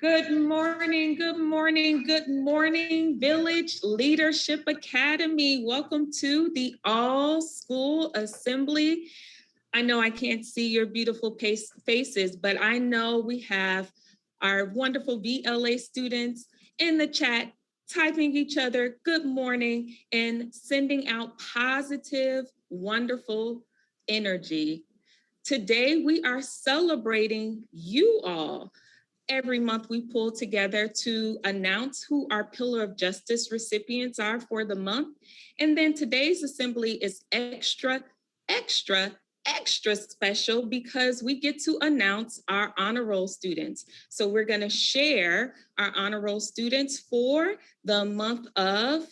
Good morning, good morning, good morning, Village Leadership Academy. Welcome to the All School Assembly. I know I can't see your beautiful faces, but I know we have our wonderful VLA students in the chat typing each other good morning and sending out positive, wonderful energy. Today, we are celebrating you all. Every month we pull together to announce who our Pillar of Justice recipients are for the month. And then today's assembly is extra special because we get to announce our honor roll students. So we're going to share our honor roll students for the month of,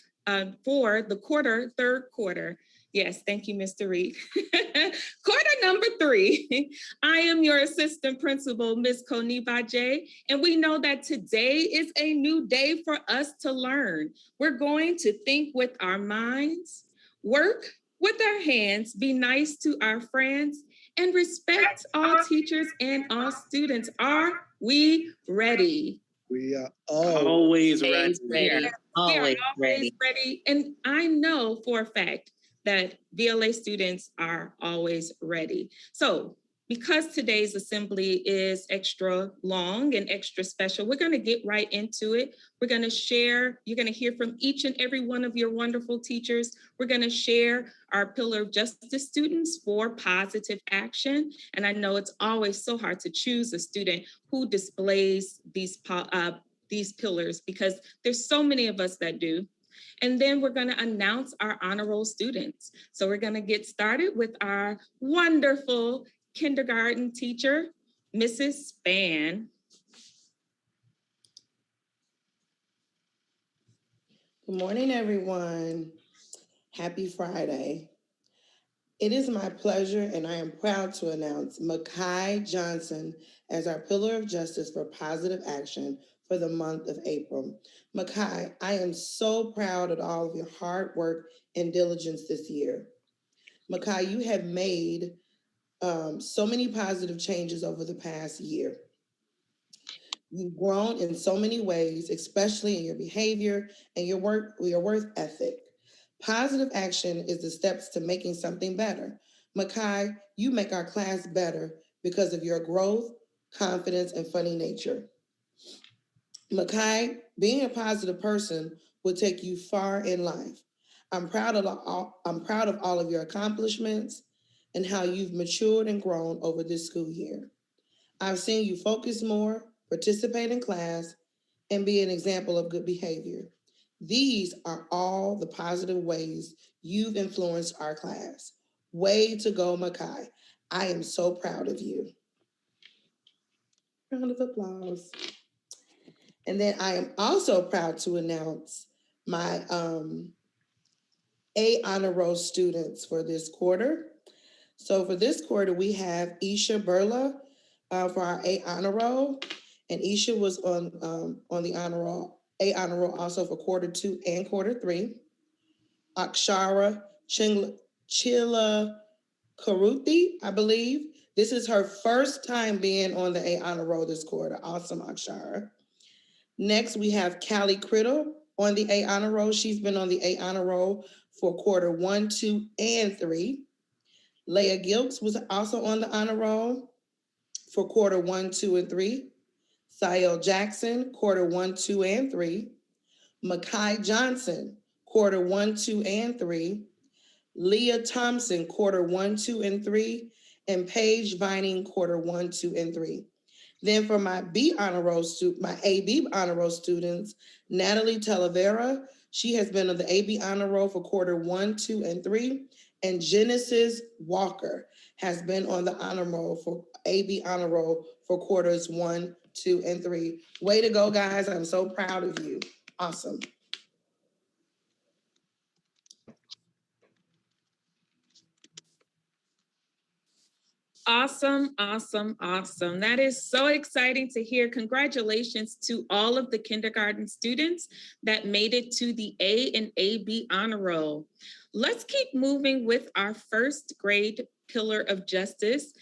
for the third quarter. Yes, thank you, Mr. Reed. Quarter number 3. I am your assistant principal, Ms. Koniba J, and we know that today is a new day for us to learn. We're going to think with our minds, work with our hands, be nice to our friends, and respect all teachers and all students. Are we ready? We are always ready. We are always ready. And I know for a fact that VLA students are always ready. So because today's assembly is extra long and extra special, we're going to get right into it. We're going to share, you're going to hear from each and every one of your wonderful teachers. We're going to share our Pillar of Justice students for positive action. And I know it's always so hard to choose a student who displays these pillars because there's so many of us that do. And then we're going to announce our honor roll students. So we're going to get started with our wonderful kindergarten teacher, Mrs. Span. Good morning, everyone. Happy Friday. It is my pleasure and I am proud to announce Makai Johnson as our Pillar of Justice for Positive Action for the month of April. Makai, I am so proud of all of your hard work and diligence this year. Makai, you have made so many positive changes over the past year. You've grown in so many ways, especially in your behavior and your work ethic. Positive action is the steps to making something better. Makai, you make our class better because of your growth, confidence, and funny nature. Makai, being a positive person will take you far in life. I'm proud of all of your accomplishments and how you've matured and grown over this school year. I've seen you focus more, participate in class, and be an example of good behavior. These are all the positive ways you've influenced our class. Way to go, Makai. I am so proud of you. Round of applause. And then I am also proud to announce my A honor roll students for this quarter. So for this quarter, we have Isha Burla for our A honor roll, and Isha was on the honor roll, A honor roll also for quarter 2 and quarter 3. Akshara Chila Karuthi, I believe. This is her first time being on the A honor roll this quarter. Awesome, Akshara. Next, we have Callie Criddle on the A honor roll. She's been on the A honor roll for quarter 1, 2, and 3. Leah Gilks was also on the honor roll for quarter 1, 2, and 3. Sael Jackson, quarter 1, 2, and 3. Makai Johnson, quarter 1, 2, and 3. Leah Thompson, quarter 1, 2, and 3. And Paige Vining, quarter 1, 2, and 3. Then for my AB honor roll students, Natalie Talavera, she has been on the AB honor roll for quarter 1, 2, and 3. And Genesis Walker has been on the honor roll for AB honor roll for quarters 1, 2, and 3. Way to go, guys. I'm so proud of you. Awesome. Awesome, awesome, awesome. That is so exciting to hear. Congratulations to all of the kindergarten students that made it to the A and AB honor roll. Let's keep moving with our first grade Pillar of Justice.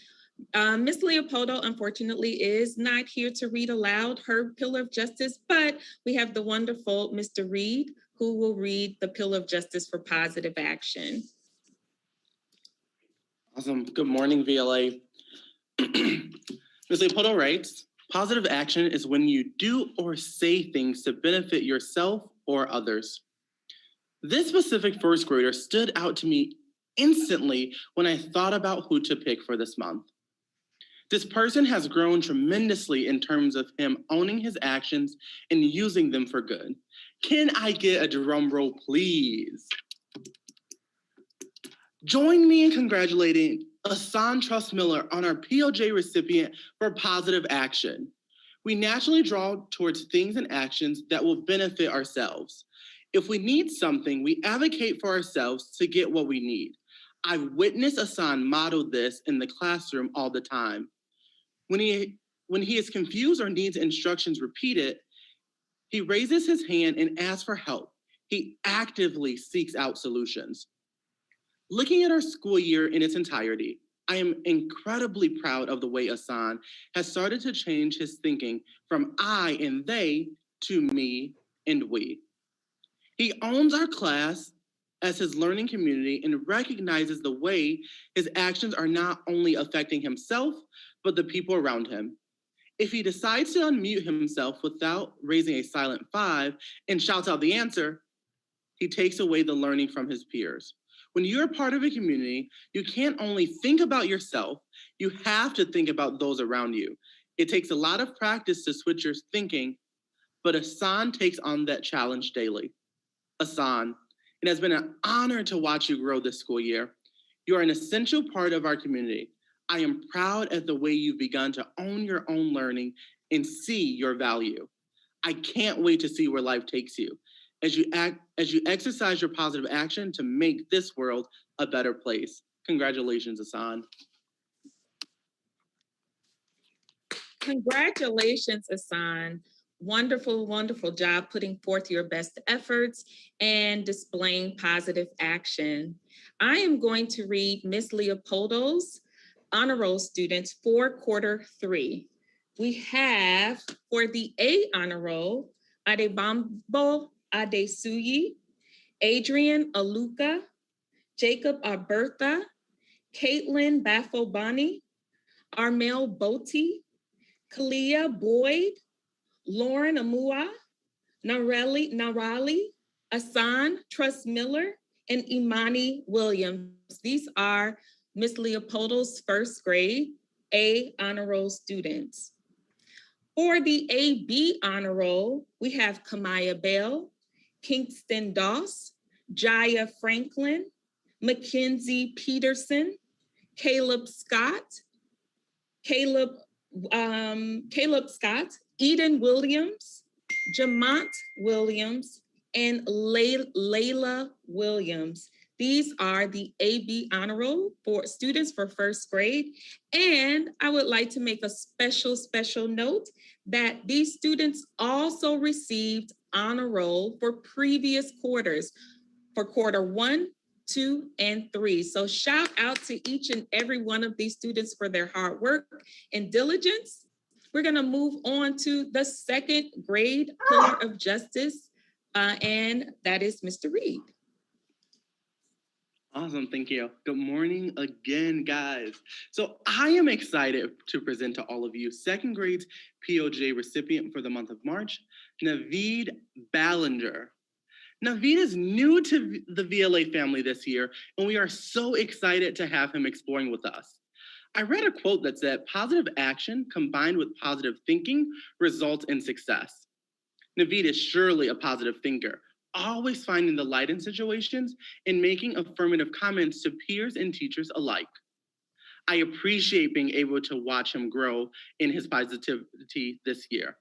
Ms. Leopoldo, unfortunately, is not here to read aloud her Pillar of Justice, but we have the wonderful Mr. Reed, who will read the Pillar of Justice for Positive Action. Awesome. Good morning, VLA. Ms. Leopoldo writes, positive action is when you do or say things to benefit yourself or others. This specific first grader stood out to me instantly when I thought about who to pick for this month. This person has grown tremendously in terms of him owning his actions and using them for good. Can I get a drum roll, please? Join me in congratulating Asan Trust-Miller on our POJ recipient for positive action. We naturally draw towards things and actions that will benefit ourselves. If we need something, we advocate for ourselves to get what we need. I've witnessed Asan model this in the classroom all the time. When he is confused or needs instructions repeated, he raises his hand and asks for help. He actively seeks out solutions. Looking at our school year in its entirety, I am incredibly proud of the way Asan has started to change his thinking from I and they to me and we. He owns our class as his learning community and recognizes the way his actions are not only affecting himself, but the people around him. If he decides to unmute himself without raising a silent 5 and shouts out the answer, he takes away the learning from his peers. When you're part of a community, you can't only think about yourself, you have to think about those around you. It takes a lot of practice to switch your thinking, but Asan takes on that challenge daily. Asan, it has been an honor to watch you grow this school year. You are an essential part of our community. I am proud at the way you've begun to own your own learning and see your value. I can't wait to see where life takes you as you exercise your positive action to make this world a better place. Congratulations, Asan. Congratulations, Asan. Wonderful, wonderful job putting forth your best efforts and displaying positive action. I am going to read Ms. Leopoldo's honor roll students for quarter 3. We have for the A honor roll, Adebambo Adesuyi, Adrian Aluka, Jacob Alberta, Caitlin Bafobani, Armel Boti, Kalia Boyd, Lauren Amua, Narali, Asan Trust-Miller, and Imani Williams. These are Ms. Leopoldo's first grade A honor roll students. For the AB honor roll, we have Kamaya Bell, Kingston Doss, Jaya Franklin, Mackenzie Peterson, Caleb Scott, Eden Williams, Jamont Williams, and Layla Williams. These are the AB honor roll for students for first grade. And I would like to make a special note that these students also received honor roll for previous quarters, for quarter 1, 2, and 3. So shout out to each and every one of these students for their hard work and diligence. We're gonna move on to the second grade Pillar of Justice, and that is Mr. Reed. Awesome, thank you. Good morning again, guys. So I am excited to present to all of you second grade's POJ recipient for the month of March, Naveed Ballinger. Naveed is new to the VLA family this year, and we are so excited to have him exploring with us. I read a quote that said, positive action combined with positive thinking results in success. Naveed is surely a positive thinker, always finding the light in situations and making affirmative comments to peers and teachers alike. I appreciate being able to watch him grow in his positivity this year.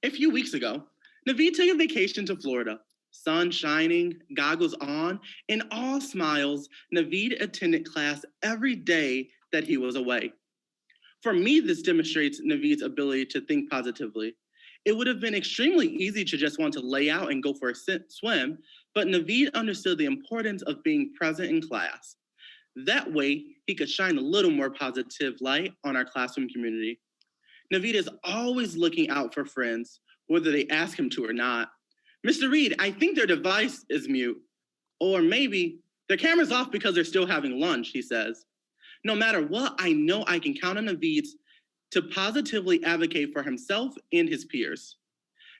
A few weeks ago, Naveed took a vacation to Florida. Sun shining, goggles on, and all smiles, Naveed attended class every day that he was away. For me, this demonstrates Naveed's ability to think positively. It would have been extremely easy to just want to lay out and go for a swim, but Naveed understood the importance of being present in class. That way, he could shine a little more positive light on our classroom community. Naveed is always looking out for friends, whether they ask him to or not. Mr. Reed, I think their device is mute. Or maybe their camera's off because they're still having lunch, he says. No matter what, I know I can count on Naveed to positively advocate for himself and his peers.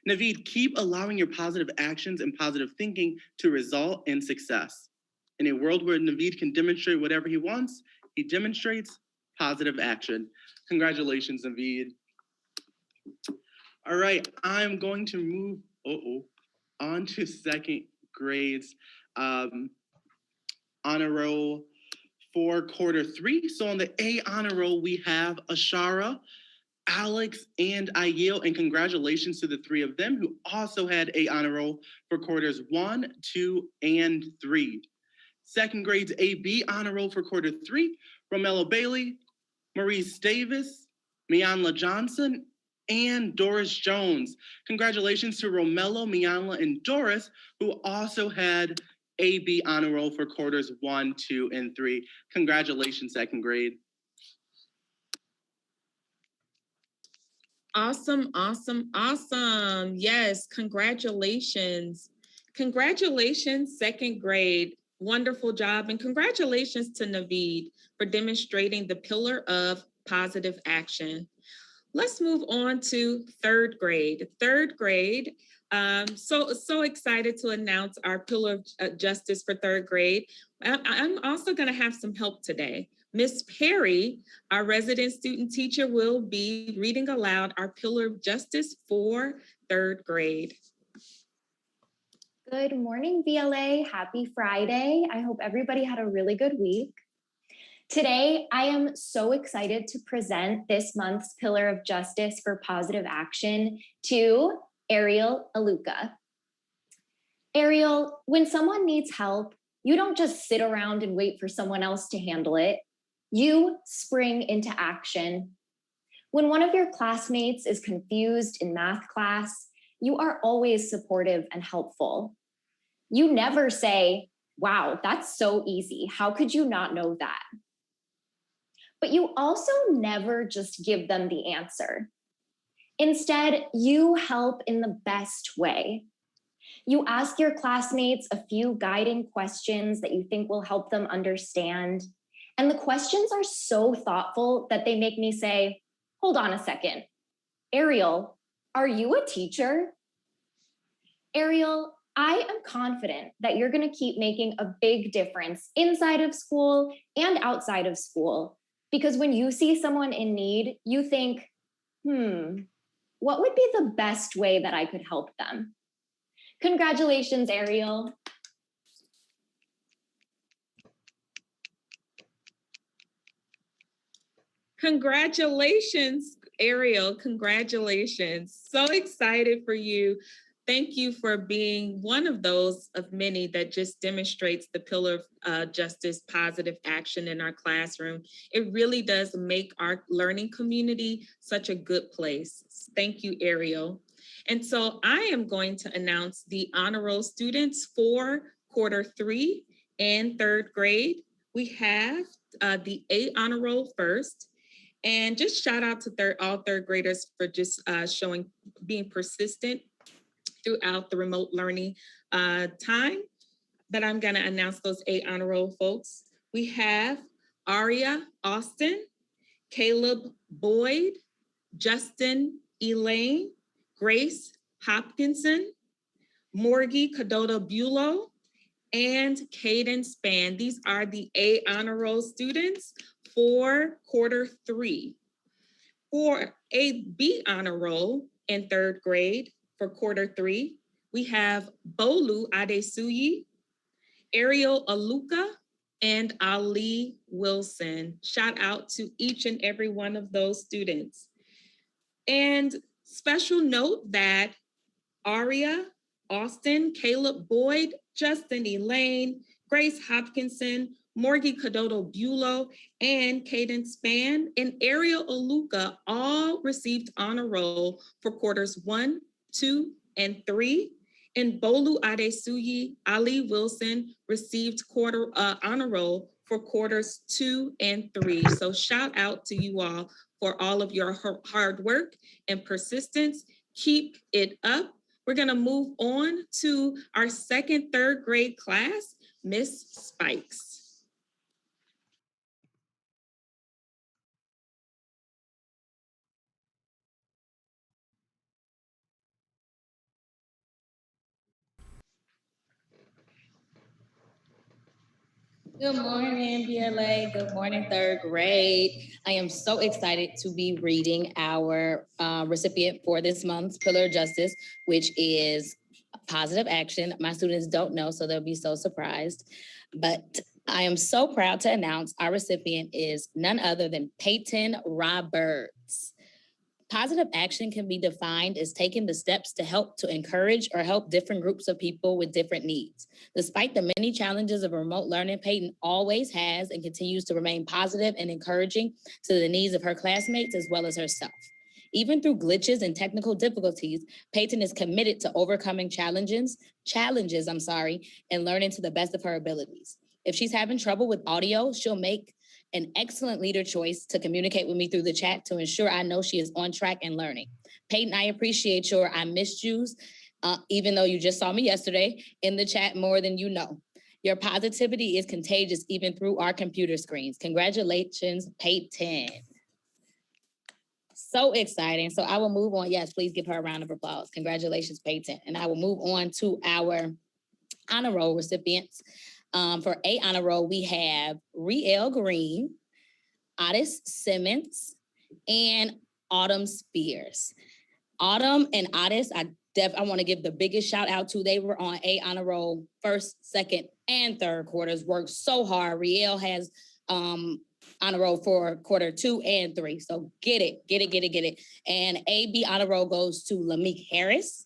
Naveed, keep allowing your positive actions and positive thinking to result in success. In a world where Naveed can demonstrate whatever he wants, he demonstrates positive action. Congratulations, Naveed. All right, I'm going to move on to second grades honor roll for quarter 3. So on the A honor roll, we have Ashara, Alex, and Aiel, and congratulations to the 3 of them who also had A honor roll for quarters 1, 2, and 3. Second grades AB honor roll for quarter 3, Romello Bailey, Maurice Davis, Mianla Johnson, and Doris Jones. Congratulations to Romello, Mianla, and Doris, who also had AB honor roll for quarters 1, 2, and 3. Congratulations, second grade. Awesome, awesome, awesome. Yes, congratulations. Congratulations, second grade. Wonderful job. And congratulations to Naveed for demonstrating the pillar of positive action. Let's move on to third grade. Third grade, so excited to announce our pillar of justice for third grade. I'm also gonna have some help today. Miss Perry, our resident student teacher, will be reading aloud our pillar of justice for third grade. Good morning, VLA. Happy Friday. I hope everybody had a really good week. Today, I am so excited to present this month's Pillar of Justice for Positive Action to Ariel Aluka. Ariel, when someone needs help, you don't just sit around and wait for someone else to handle it. You spring into action. When one of your classmates is confused in math class, you are always supportive and helpful. You never say, wow, that's so easy. How could you not know that? But you also never just give them the answer. Instead, you help in the best way. You ask your classmates a few guiding questions that you think will help them understand. And the questions are so thoughtful that they make me say, hold on a second. Ariel, are you a teacher? Ariel, I am confident that you're going to keep making a big difference inside of school and outside of school. Because when you see someone in need, you think, what would be the best way that I could help them? Congratulations, Ariel. Congratulations, Ariel. Congratulations. So excited for you. Thank you for being one of those of many that just demonstrates the pillar of justice, positive action in our classroom. It really does make our learning community such a good place. Thank you, Ariel. And so I am going to announce the honor roll students for quarter 3 and third grade. We have the A honor roll first. And just shout out to all third graders for just being persistent throughout the remote learning time. But I'm gonna announce those 8 honor roll folks. We have Aria Austin, Caleb Boyd, Justin Elaine, Grace Hopkinson, Morgie Cadota Bulow, and Caden Span. These are the A honor roll students for quarter 3. For a B honor roll in third grade for quarter 3, we have Bolu Adesuyi, Ariel Aluka, and Ali Wilson. Shout out to each and every one of those students. And special note that Aria Austin, Caleb Boyd, Justin Elaine, Grace Hopkinson, Morgie Cadota Bulow, and Caden Span, and Ariel Aluka all received honor roll for quarters 1, 2, and 3. And Bolu Adesuyi, Ali Wilson received honor roll for for quarters 2 and 3. So shout out to you all for all of your hard work and persistence. Keep it up. We're gonna move on to our second, third grade class, Miss Spikes. Good morning, BLA. Good morning, third grade. I am so excited to be reading our recipient for this month's Pillar of Justice, which is positive action. My students don't know, so they'll be so surprised. But I am so proud to announce our recipient is none other than Peyton Roberts. Positive action can be defined as taking the steps to help to encourage or help different groups of people with different needs. Despite the many challenges of remote learning, Peyton always has and continues to remain positive and encouraging to the needs of her classmates as well as herself. Even through glitches and technical difficulties, Peyton is committed to overcoming challenges, and learning to the best of her abilities. If she's having trouble with audio, she'll make an excellent leader choice to communicate with me through the chat to ensure I know she is on track and learning. Peyton, I appreciate your I missed yous, even though you just saw me yesterday in the chat more than you know. Your positivity is contagious even through our computer screens. Congratulations, Peyton. So exciting. So I will move on. Yes, please give her a round of applause. Congratulations, Peyton. And I will move on to our honor roll recipients. For A honor roll, we have Riel Green, Otis Simmons, and Autumn Spears. Autumn and Otis, I want to give the biggest shout out to. They were on A honor roll first, second, and third quarters. Worked so hard. Riel has honor roll for quarter 2 and 3. So get it. And AB honor roll goes to Lameek Harris,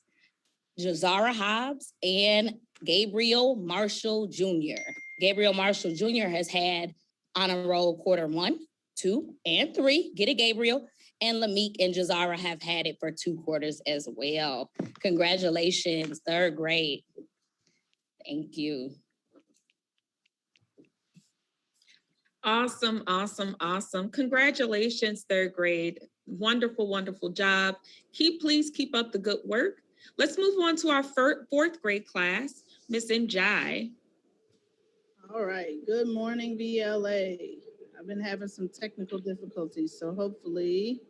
Jazara Hobbs, and Gabriel Marshall Jr. Gabriel Marshall Jr. has had honor roll quarter 1, 2, and 3. Get it, Gabriel. And Lameek and Jazara have had it for 2 quarters as well. Congratulations, third grade. Thank you. Awesome. Congratulations, third grade. Wonderful job. Please keep up the good work. Let's move on to our fourth grade class, Miss Njai. All right, good morning, BLA. I've been having some technical difficulties, so hopefully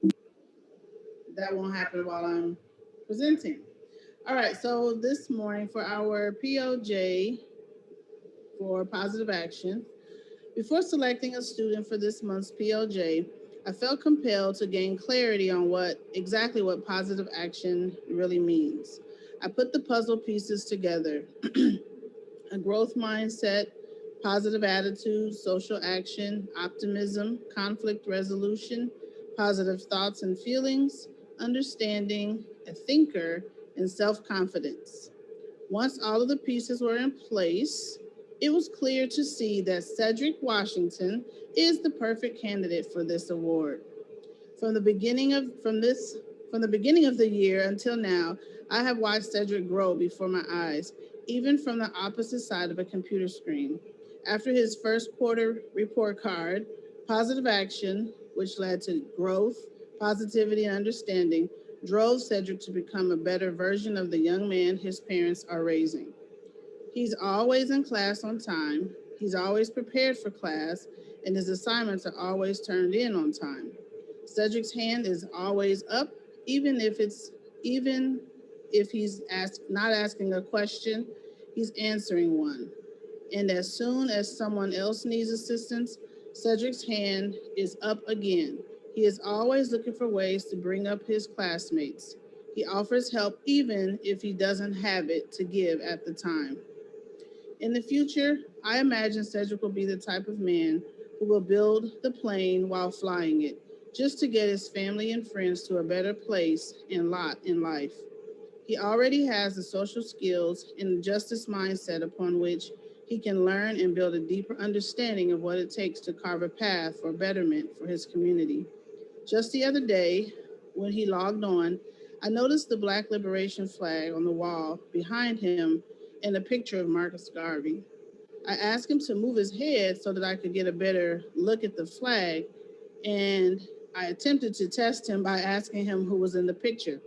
that won't happen while I'm presenting. All right, so this morning for our POJ for positive action, before selecting a student for this month's POJ, I felt compelled to gain clarity on exactly what positive action really means. I put the puzzle pieces together. A growth mindset, positive attitude, social action, optimism, conflict resolution, positive thoughts and feelings, understanding, a thinker, and self-confidence. Once all of the pieces were in place, it was clear to see that Cedric Washington is the perfect candidate for this award. From the beginning of the year until now, I have watched Cedric grow before my eyes, even from the opposite side of a computer screen. After his first quarter report card, positive action, which led to growth, positivity, and understanding, drove Cedric to become a better version of the young man his parents are raising. He's always in class on time, he's always prepared for class, and his assignments are always turned in on time. Cedric's hand is always up, even if he's not asking a question, he's answering one. And as soon as someone else needs assistance, Cedric's hand is up again. He is always looking for ways to bring up his classmates. He offers help even if he doesn't have it to give at the time. In the future, I imagine Cedric will be the type of man who will build the plane while flying it, just to get his family and friends to a better place and lot in life. He already has the social skills and the justice mindset upon which he can learn and build a deeper understanding of what it takes to carve a path for betterment for his community. Just the other day, when he logged on, I noticed the Black Liberation flag on the wall behind him and a picture of Marcus Garvey. I asked him to move his head so that I could get a better look at the flag, and I attempted to test him by asking him who was in the picture.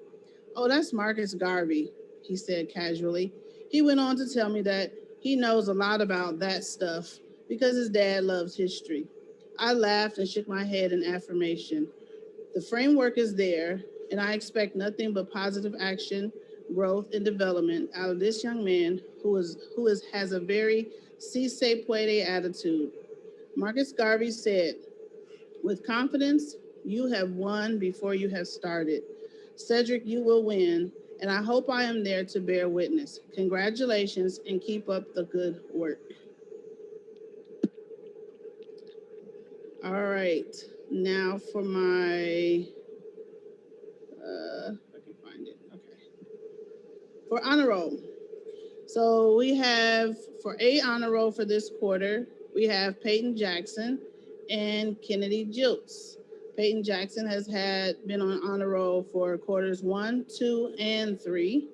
"Oh, that's Marcus Garvey," he said casually. He went on to tell me that he knows a lot about that stuff because his dad loves history. I laughed and shook my head in affirmation. The framework is there, and I expect nothing but positive action, growth, and development out of this young man has a very si se puede attitude. Marcus Garvey said, "With confidence, you have won before you have started. Cedric, you will win, and I hope I am there to bear witness. Congratulations and keep up the good work." All right, now for my, if I can find it, okay. For honor roll. So we have, for A honor roll for this quarter, we have Peyton Jackson and Kennedy Jilts. Peyton Jackson has been on honor roll for quarters 1, 2, and 3.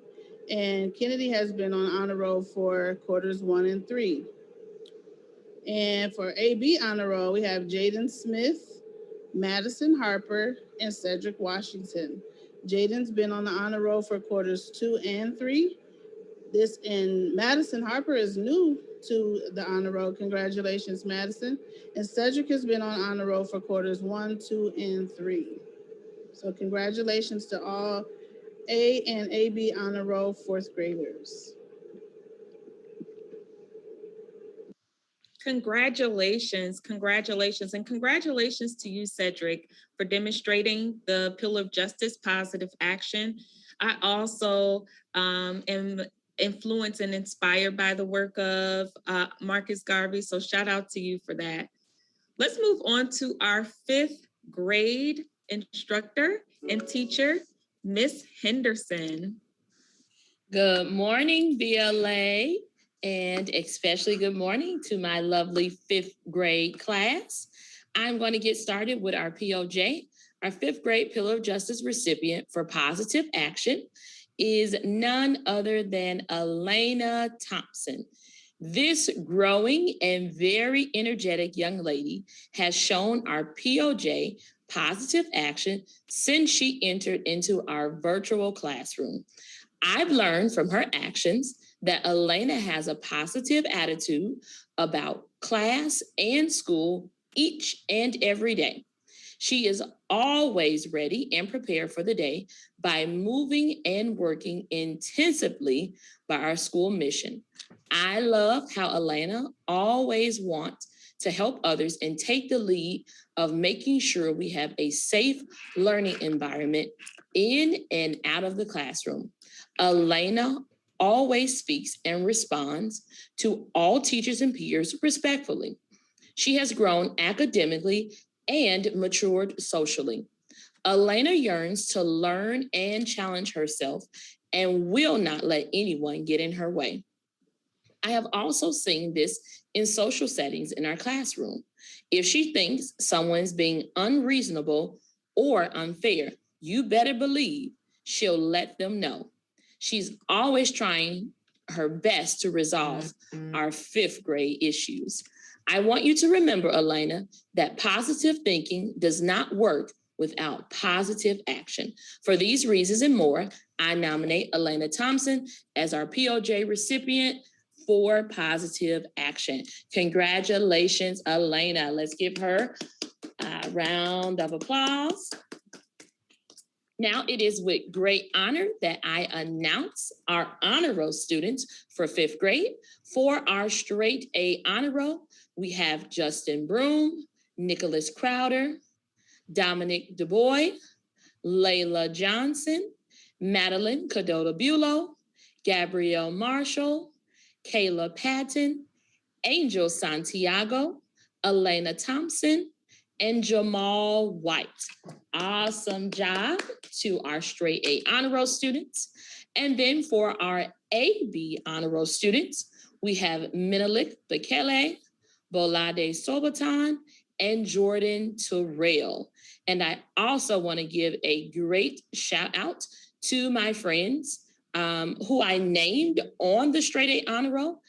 And Kennedy has been on honor roll for quarters 1 and 3. And for AB honor roll, we have Jaden Smith, Madison Harper, and Cedric Washington. Jaden's been on the honor roll for quarters 2 and 3. Madison Harper is new to the honor roll. Congratulations, Madison. And Cedric has been on honor roll for quarters 1, 2, and 3. So congratulations to all A and AB honor roll fourth graders. Congratulations, congratulations, and congratulations to you, Cedric, for demonstrating the Pillar of Justice positive action. I also am influenced and inspired by the work of Marcus Garvey, so shout out to you for that. Let's move on to our 5th grade instructor and teacher, Miss Henderson. Good morning, BLA, and especially good morning to my lovely 5th grade class. I'm going to get started with our POJ. Our 5th grade Pillar of Justice recipient for positive action is none other than Elena Thompson. This growing and very energetic young lady has shown our POJ positive action since she entered into our virtual classroom. I've learned from her actions that Elena has a positive attitude about class and school each and every day. She is always ready and prepared for the day by moving and working intensively by our school mission. I love how Elena always wants to help others and take the lead of making sure we have a safe learning environment in and out of the classroom. Elena always speaks and responds to all teachers and peers respectfully. She has grown academically and matured socially. Elena yearns to learn and challenge herself and will not let anyone get in her way. I have also seen this in social settings in our classroom. If she thinks someone's being unreasonable or unfair, you better believe she'll let them know. She's always trying her best to resolve our 5th grade issues. I want you to remember, Elena, that positive thinking does not work without positive action. For these reasons and more, I nominate Elena Thompson as our POJ recipient for positive action. Congratulations, Elena. Let's give her a round of applause. Now it is with great honor that I announce our honor roll students for 5th grade. For our straight A honor roll, we have Justin Broom, Nicholas Crowder, Dominic DuBois, Layla Johnson, Madeline Cadota-Bulow, Gabrielle Marshall, Kayla Patton, Angel Santiago, Elena Thompson, and Jamal White. Awesome job to our straight A honor roll students. And then for our AB honor roll students, we have Menelik Bekele, Bolade Sobotan, and Jordan Terrell. And I also want to give a great shout out to my friends who I named on the straight A honor roll.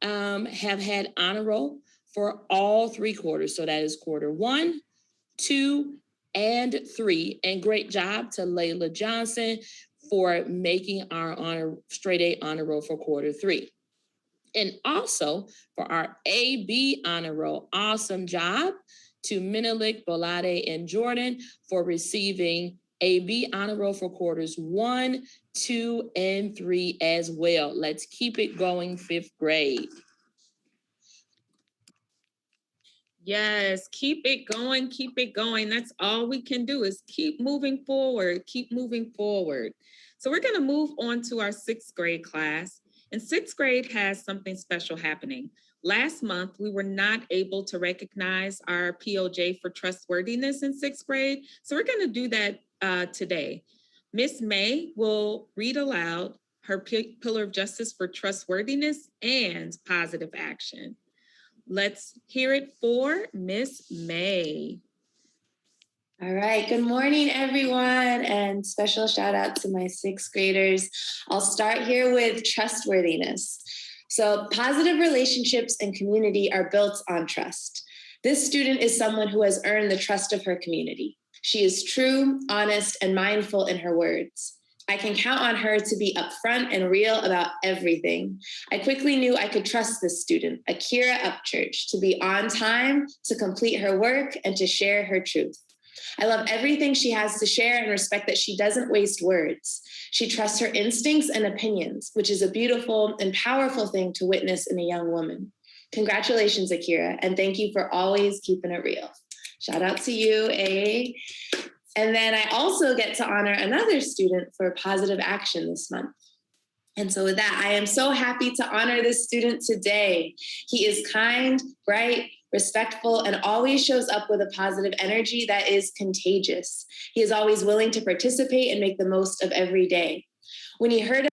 have had honor roll for all 3 quarters. So that is quarter 1, 2, and 3. And great job to Layla Johnson for making our straight A honor roll for quarter 3. And also for our AB honor roll, awesome job to Menelik, Bolade, and Jordan for receiving AB honor roll for quarters 1, 2, and 3 as well. Let's keep it going, 5th grade. Yes, keep it going, keep it going. That's all we can do is keep moving forward, keep moving forward. So we're gonna move on to our 6th grade class. And 6th grade has something special happening. Last month, we were not able to recognize our POJ for trustworthiness in 6th grade. So we're gonna do that today. Miss May will read aloud her pillar of justice for trustworthiness and positive action. Let's hear it for Miss May. All right, good morning, everyone, and special shout out to my 6th graders. I'll start here with trustworthiness. So positive relationships and community are built on trust. This student is someone who has earned the trust of her community. She is true, honest, and mindful in her words. I can count on her to be upfront and real about everything. I quickly knew I could trust this student, Akira Upchurch, to be on time, to complete her work, and to share her truth. I love everything she has to share and respect that she doesn't waste words. She trusts her instincts and opinions, which is a beautiful and powerful thing to witness in a young woman. Congratulations, Akira, and thank you for always keeping it real. Shout out to you, A. And then I also get to honor another student for positive action this month. And so with that, I am so happy to honor this student today. He is kind, bright, respectful, and always shows up with a positive energy that is contagious. He is always willing to participate and make the most of every day. When he heard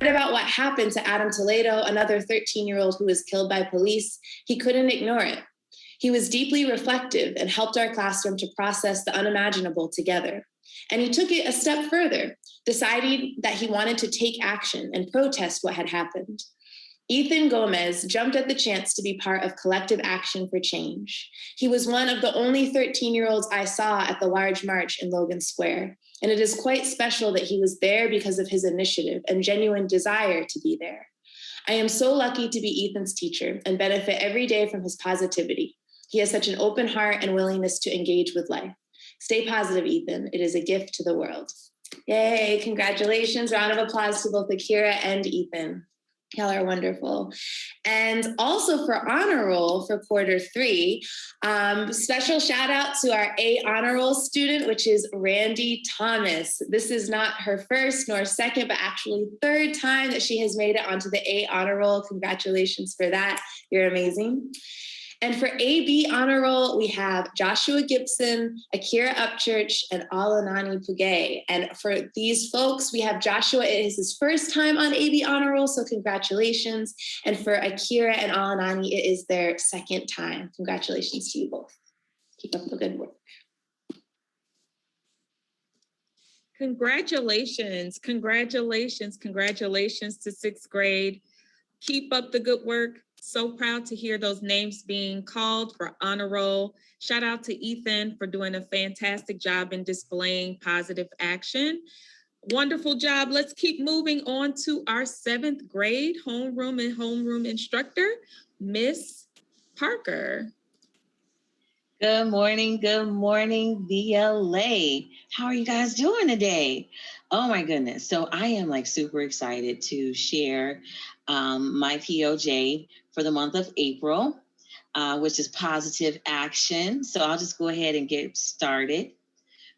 about what happened to Adam Toledo, another 13-year-old who was killed by police, he couldn't ignore it. He was deeply reflective and helped our classroom to process the unimaginable together. And he took it a step further, deciding that he wanted to take action and protest what had happened. Ethan Gomez jumped at the chance to be part of collective action for change. He was one of the only 13-year-olds I saw at the large march in Logan Square. And it is quite special that he was there because of his initiative and genuine desire to be there. I am so lucky to be Ethan's teacher and benefit every day from his positivity. He has such an open heart and willingness to engage with life. Stay positive, Ethan. It is a gift to the world. Yay, congratulations. Round of applause to both Akira and Ethan. Y'all are wonderful. And also for honor roll for quarter 3, special shout out to our A honor roll student, which is Randy Thomas. This is not her first nor second, but actually 3rd time that she has made it onto the A honor roll. Congratulations for that. You're amazing. And for AB honor roll, we have Joshua Gibson, Akira Upchurch, and Alanani Pugay. And for these folks, we have Joshua, it is his first time on AB honor roll, so congratulations. And for Akira and Alanani, it is their 2nd time. Congratulations to you both. Keep up the good work. Congratulations, congratulations, congratulations to 6th grade. Keep up the good work. So proud to hear those names being called for honor roll. Shout out to Ethan for doing a fantastic job in displaying positive action. Wonderful job. Let's keep moving on to our 7th grade homeroom instructor, Miss Parker. Good morning, VLA. How are you guys doing today? Oh my goodness. So I am like super excited to share my POJ for the month of April, which is positive action. So I'll just go ahead and get started.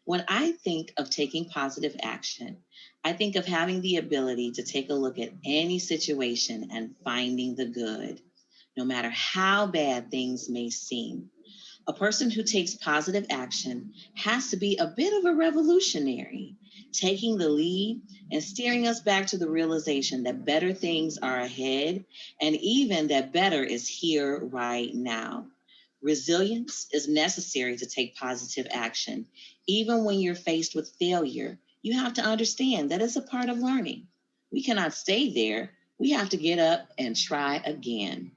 When I think of taking positive action, I think of having the ability to take a look at any situation and finding the good, no matter how bad things may seem. A person who takes positive action has to be a bit of a revolutionary, taking the lead and steering us back to the realization that better things are ahead and even that better is here right now. Resilience is necessary to take positive action. Even when you're faced with failure, you have to understand that it's a part of learning. We cannot stay there. We have to get up and try again.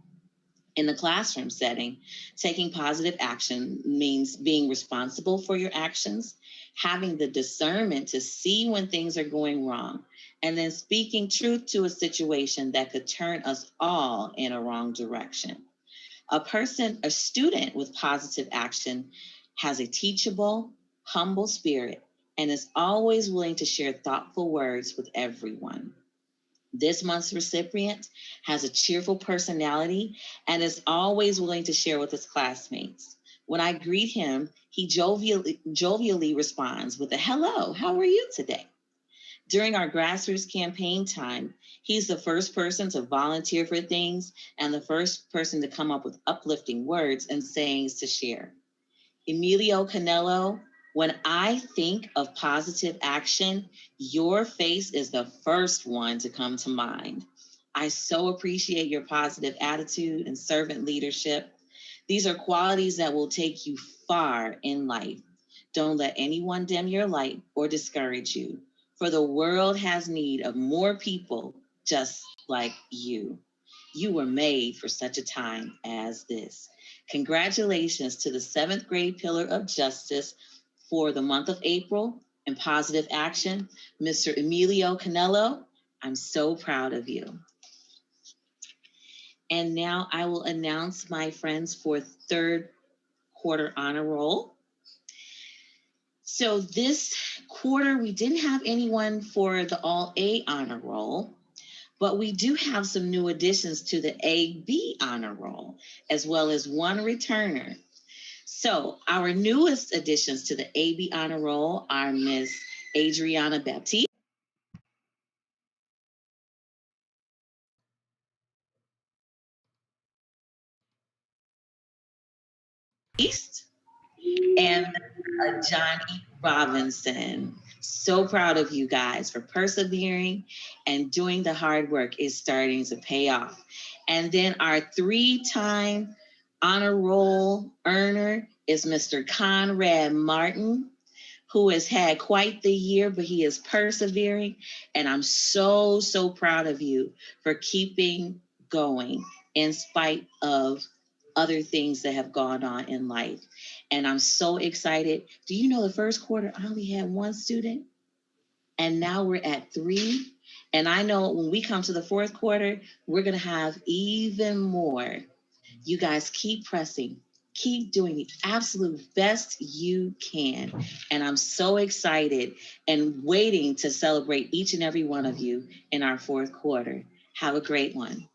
In the classroom setting, taking positive action means being responsible for your actions, having the discernment to see when things are going wrong, and then speaking truth to a situation that could turn us all in a wrong direction. A student with positive action has a teachable, humble spirit and is always willing to share thoughtful words with everyone. This month's recipient has a cheerful personality and is always willing to share with his classmates. When I greet him, he jovially responds with a hello, how are you today? During our grassroots campaign time, he's the first person to volunteer for things and the first person to come up with uplifting words and sayings to share. Emilio Canelo, when I think of positive action, your face is the first one to come to mind. I so appreciate your positive attitude and servant leadership. These are qualities that will take you far in life. Don't let anyone dim your light or discourage you, for the world has need of more people just like you. You were made for such a time as this. Congratulations to the 7th grade Pillar of Justice for the month of April and positive action, Mr. Emilio Canelo. I'm so proud of you. And now I will announce my friends for 3rd quarter honor roll. So this quarter, we didn't have anyone for the All A honor roll, but we do have some new additions to the AB honor roll, as well as one returner. So our newest additions to the AB honor roll are Ms. Adriana Baptiste, and Johnny Robinson. So proud of you guys for persevering and doing the hard work is starting to pay off. And then our 3-time honor roll earner is Mr. Conrad Martin, who has had quite the year, but he is persevering. And I'm so, so proud of you for keeping going in spite of other things that have gone on in life. And I'm so excited. Do you know the first quarter, I only had 1 student, and now we're at 3. And I know when we come to the 4th quarter, we're gonna have even more. You guys keep pressing, keep doing the absolute best you can. And I'm so excited and waiting to celebrate each and every one of you in our 4th quarter. Have a great one.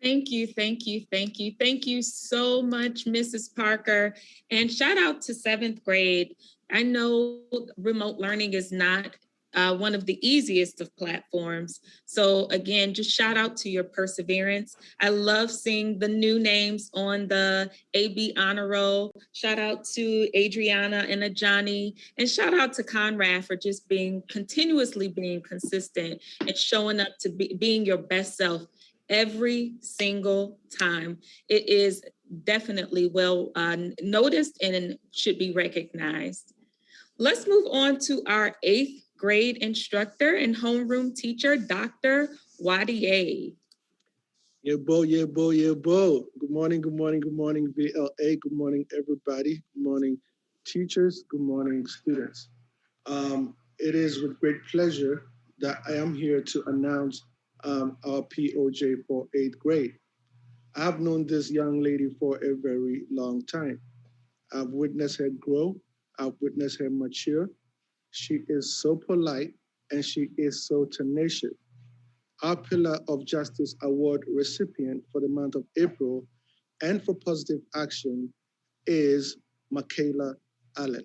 Thank you, thank you, thank you. Thank you so much, Mrs. Parker. And shout out to 7th grade. I know remote learning is not one of the easiest of platforms. So again, just shout out to your perseverance. I love seeing the new names on the AB honor roll. Shout out to Adriana and Ajani, and shout out to Conrad for just continuously being consistent and showing up to being your best self every single time. It is definitely well noticed and should be recognized. Let's move on to our 8th grade instructor and homeroom teacher, Dr. Wadier. Yeah, bo, yeah, bo, yeah, bo. Good morning, good morning, good morning, VLA. Good morning, everybody. Good morning, teachers. Good morning, students. It is with great pleasure that I am here to announce our POJ for 8th grade. I've known this young lady for a very long time. I've witnessed her grow. I've witnessed her mature. She is so polite and she is so tenacious. Our Pillar of Justice Award recipient for the month of April and for positive action is Michaela Allen.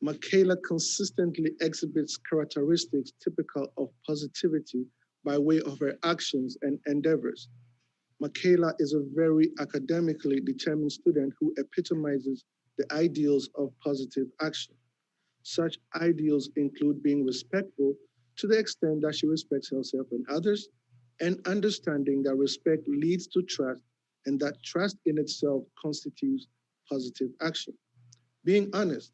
Michaela consistently exhibits characteristics typical of positivity by way of her actions and endeavors. Michaela is a very academically determined student who epitomizes the ideals of positive action. Such ideals include being respectful to the extent that she respects herself and others, and understanding that respect leads to trust and that trust in itself constitutes positive action. Being honest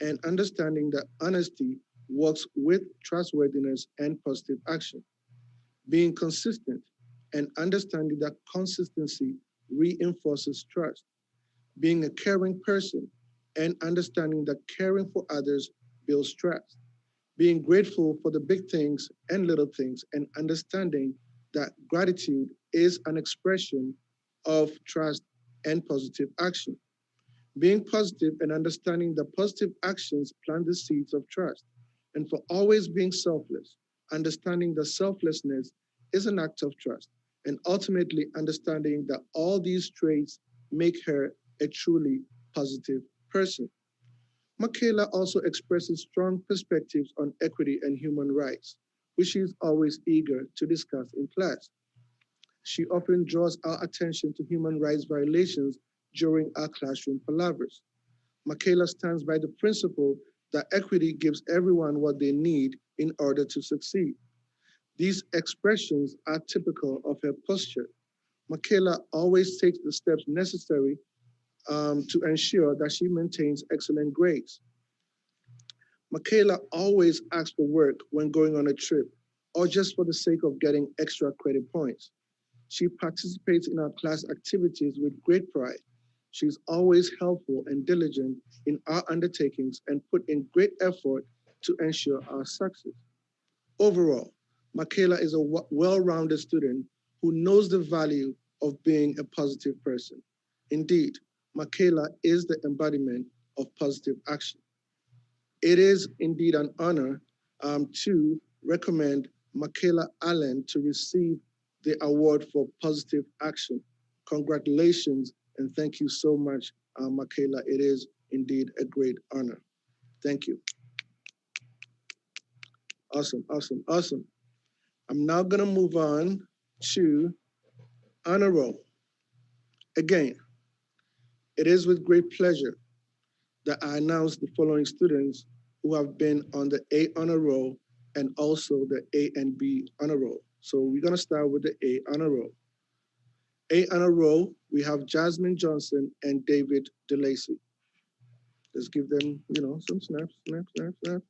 and understanding that honesty works with trustworthiness and positive action. Being consistent and understanding that consistency reinforces trust. Being a caring person and understanding that caring for others builds trust. Being grateful for the big things and little things and understanding that gratitude is an expression of trust and positive action. Being positive and understanding that positive actions plant the seeds of trust. And for always being selfless, understanding that selflessness is an act of trust. And ultimately understanding that all these traits make her a truly positive person. Michaela also expresses strong perspectives on equity and human rights, which she is always eager to discuss in class. She often draws our attention to human rights violations during our classroom palavers. Michaela stands by the principle that equity gives everyone what they need in order to succeed. These expressions are typical of her posture. Michaela always takes the steps necessary to ensure that she maintains excellent grades. Michaela always asks for work when going on a trip or just for the sake of getting extra credit points. She participates in our class activities with great pride. She's always helpful and diligent in our undertakings and put in great effort to ensure our success. Overall, Michaela is a well-rounded student who knows the value of being a positive person. Indeed, Michaela is the embodiment of positive action. It is indeed an honor to recommend Michaela Allen to receive the award for positive action. Congratulations and thank you so much, Michaela. It is indeed a great honor. Thank you. Awesome, awesome, awesome. I'm now gonna move on to honor roll. Again, it is with great pleasure that I announce the following students who have been on the A honor roll and also the A and B honor roll. So we're gonna start with the A honor roll. A honor roll, we have Jasmine Johnson and David DeLacy. Let's give them, some snaps, snap, snap, snap.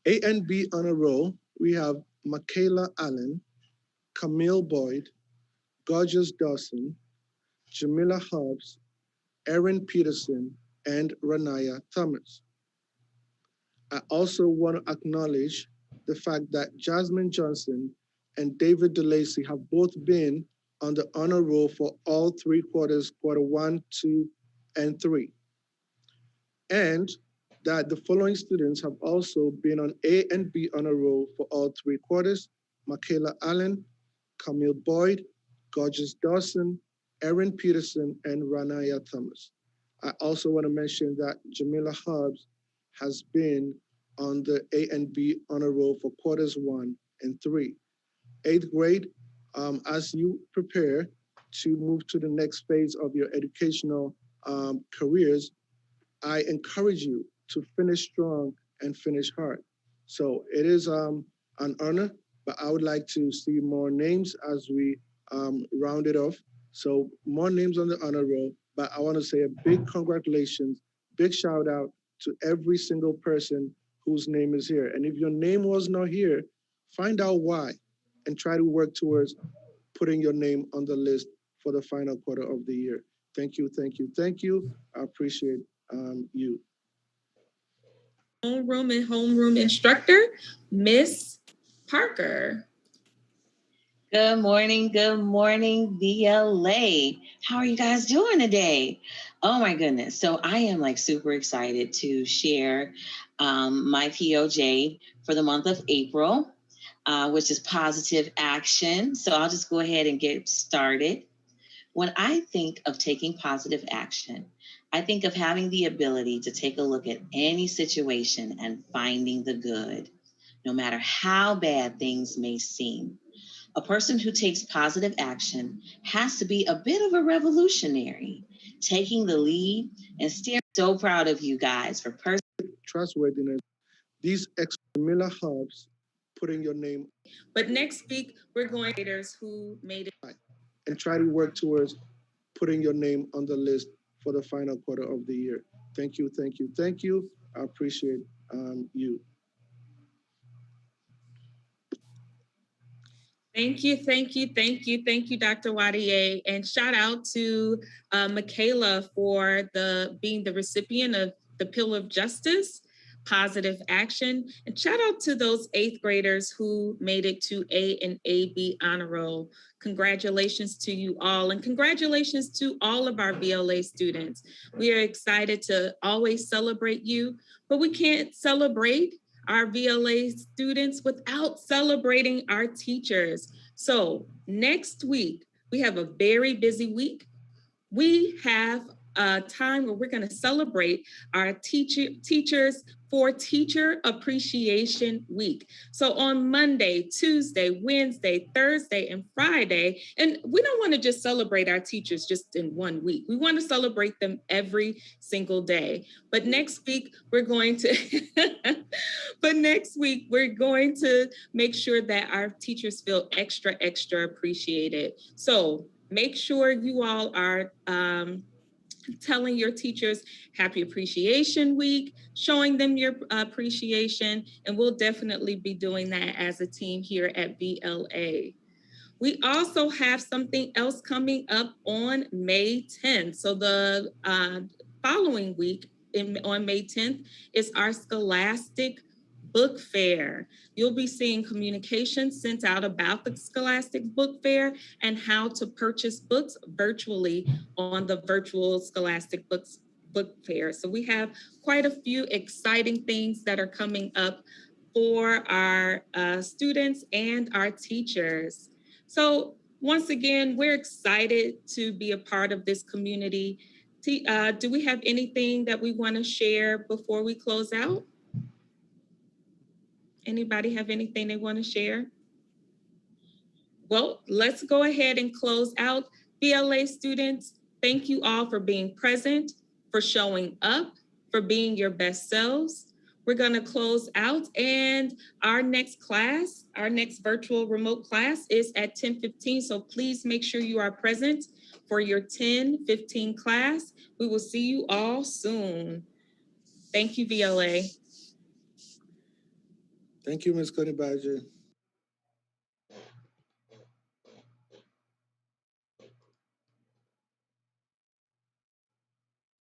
A and B honor roll, we have Michaela Allen, Camille Boyd, Gorgeous Dawson, Jamila Hobbs, Erin Peterson, and Ranaya Thomas. I also want to acknowledge the fact that Jasmine Johnson and David DeLacy have both been on the honor roll for all 3 quarters, quarter 1, 2, and 3. And that the following students have also been on A and B honor roll for all 3 quarters: Michaela Allen, Camille Boyd, Gorgeous Dawson, Erin Peterson, and Ranaya Thomas. I also want to mention that Jamila Hobbs has been on the A and B honor roll for quarters 1 and 3. 8th grade, as you prepare to move to the next phase of your educational careers, I encourage you to finish strong and finish hard. So it is an honor, but I would like to see more names as we round it off. So more names on the honor roll, but I want to say a big congratulations, big shout out to every single person whose name is here. And if your name was not here, find out why and try to work towards putting your name on the list for the final quarter of the year. Thank you, thank you, thank you. I appreciate you. Homeroom instructor, Miss Parker. Good morning, VLA. How are you guys doing today? Oh my goodness. So I am like super excited to share my POJ for the month of April, which is positive action. So I'll just go ahead and get started. When I think of taking positive action, I think of having the ability to take a look at any situation and finding the good, no matter how bad things may seem. A person who takes positive action has to be a bit of a revolutionary, taking the lead and steering. So proud of you guys for trustworthiness. These extra hubs, putting your name. But next week, we're going to leaders who made it. And try to work towards putting your name on the list for the final quarter of the year. Thank you, thank you, thank you. I appreciate you. Thank you, thank you, thank you, thank you, Dr. Wadier. And shout out to Michaela for being the recipient of the Pillar of Justice, Positive Action. And shout out to those 8th graders who made it to A and AB honor roll. Congratulations to you all, and congratulations to all of our VLA students. We are excited to always celebrate you, but we can't celebrate our VLA students without celebrating our teachers. So next week, we have a very busy week. We have a time where we're going to celebrate our teachers for Teacher Appreciation Week. So on Monday, Tuesday, Wednesday, Thursday, and Friday, and we don't want to just celebrate our teachers just in one week. We want to celebrate them every single day. But next week, we're going to, make sure that our teachers feel extra appreciated. So make sure you all are telling your teachers Happy Appreciation Week, showing them your appreciation, and we'll definitely be doing that as a team here at VLA. We also have something else coming up on May 10th. So the following week on May 10th is our Scholastic Book Fair. You'll be seeing communications sent out about the Scholastic Book Fair and how to purchase books virtually on the virtual Scholastic Book Fair. So we have quite a few exciting things that are coming up for our students and our teachers. So once again, we're excited to be a part of this community. Do we have anything that we want to share before we close out? Anybody have anything they want to share? Well, let's go ahead and close out. VLA students, thank you all for being present, for showing up, for being your best selves. We're going to close out, and our next class, our next virtual remote class is at 10:15. So please make sure you are present for your 10:15 class. We will see you all soon. Thank you, VLA. Thank you, Ms. Konibaji.